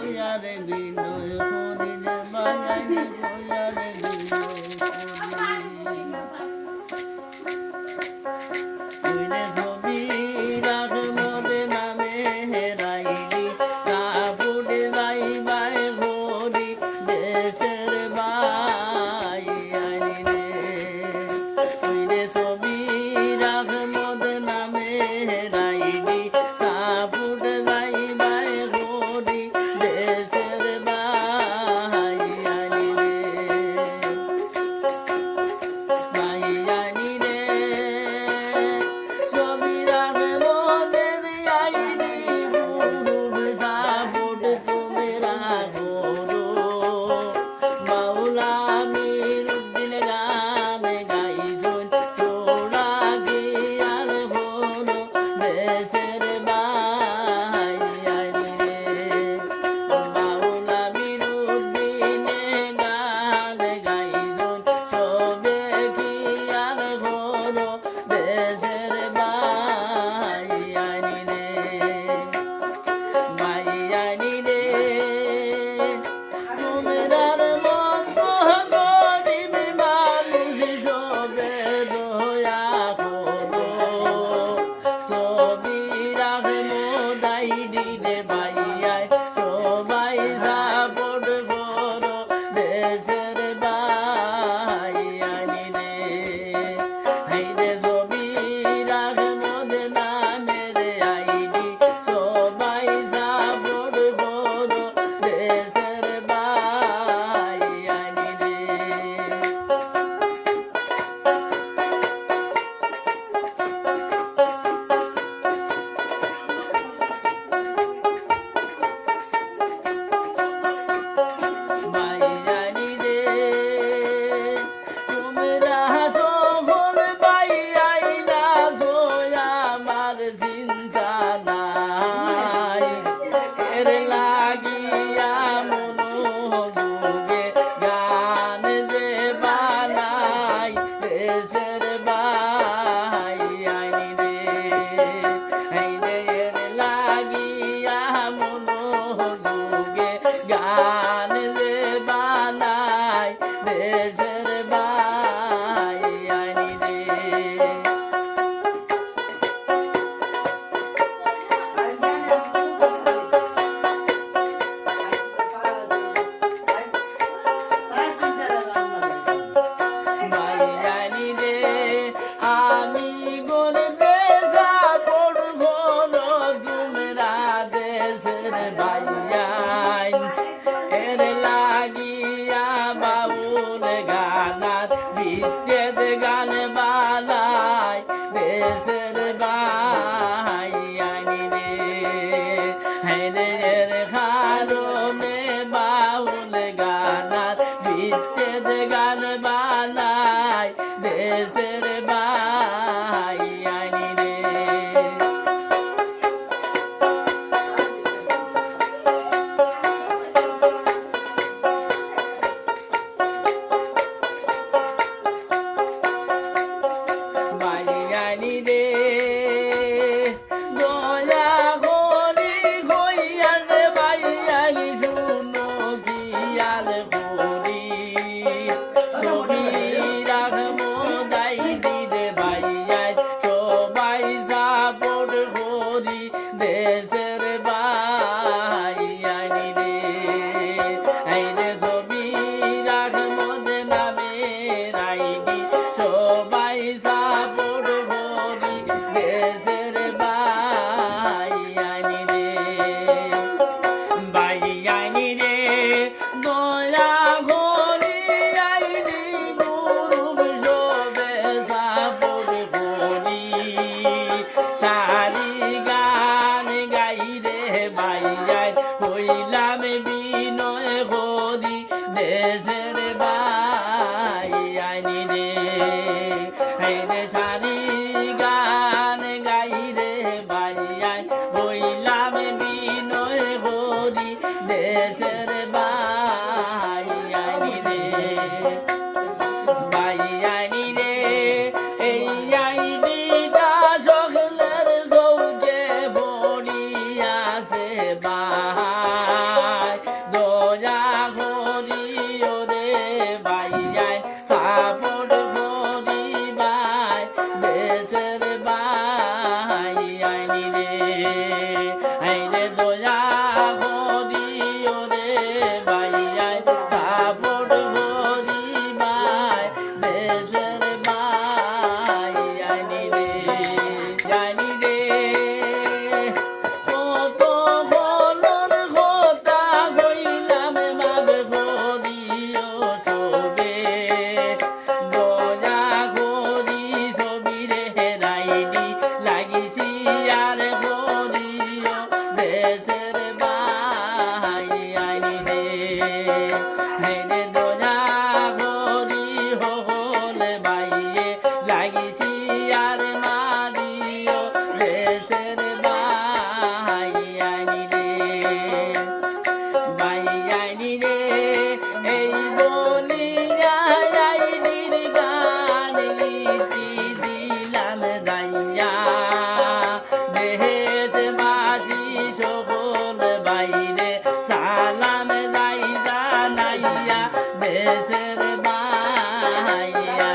ভয়ারে বিনয় করি রে বাঙালি ভয়ারে বিনয় করি রে ছবি রাখ মনে নামে হেরাইলি কাপুরে যাই বাই ভরি দেশের বাই আনি রে কইরে ছবি রাখ মনে নামে হেরাইলি কাপুরে যাই বাই ভরি দেশের বাই আনি রে বাই আনি রে ছবি রাখ মনে আইনি গুরু সাপুট তুমি রাখো বাউলা মিরুদ্দিন গান গাইজন চোরা গিয়ার হলো দেশের বাই আইনি রে বাউলা মিরুদ্দিনে গান গাইজন সবে গিয়ার হলো দেশের বাই আইনি রে বাই আইনি রে তোমরার মতো গরিব মানুষ সবে দয়া করো ছবি রাখ মোদাই দিলে ভাইয়াই সবাই সাপোর্ট করো দেশের বাই আইনি রে হাইরে ছবি রাখ মোদে নামে রে আইনি সবাই সাপোর্ট করো দেশের বাই আইনি রে বাই আইনি রে তোমরা সকল বাই আইনা গো আমার চিন্তা নাই এর লাগিয়া মনোযোগে গান যে বানাই দেশের বাই আইনি রে হাইরে এর লাগিয়া মনোযোগে গান যে বানাই দেশের বাই আইনি রে বাই আইনি রে আমি গরিবে সাপোর্ট করো তোমরা দেশের ভাইয়াই এর লাগিয়া বাউল গানার বিচ্ছেদ গান বানাই দেশের বাই আইনি রে হাইরে এর কারণে বাউল গানার বিচ্ছেদ গান বানাই দেশের বাই আইনি রে বাই আইনি রে দয়া করি কইয়ান বাই আইনি শুনো গিয়াল করি ছবি রাখ মোদাই দিলে ভাই আই সবাই সাপোর্ট করি দেশের বাই আইনি রে হাইরে ছবি রাখ মোদে নামে রাইনি সবাই সাপোর্ট করি দেশের বাই আইনি রে বাই আইনি রে দয়া করি আইনি গুরু সবে সাপোর্ট করি সারি গান গাই রে বাই আই কইলাম বিনয় করি দেশের বাই আইনি রে হাইরে সারি গান গাই রে বাই আই কইলাম বিনয় করি দেশের বাই আইনি রে বাই আইনি রে এই আইনিটা সকলের চৌকে পড়িয়াছে বাই বাইয়া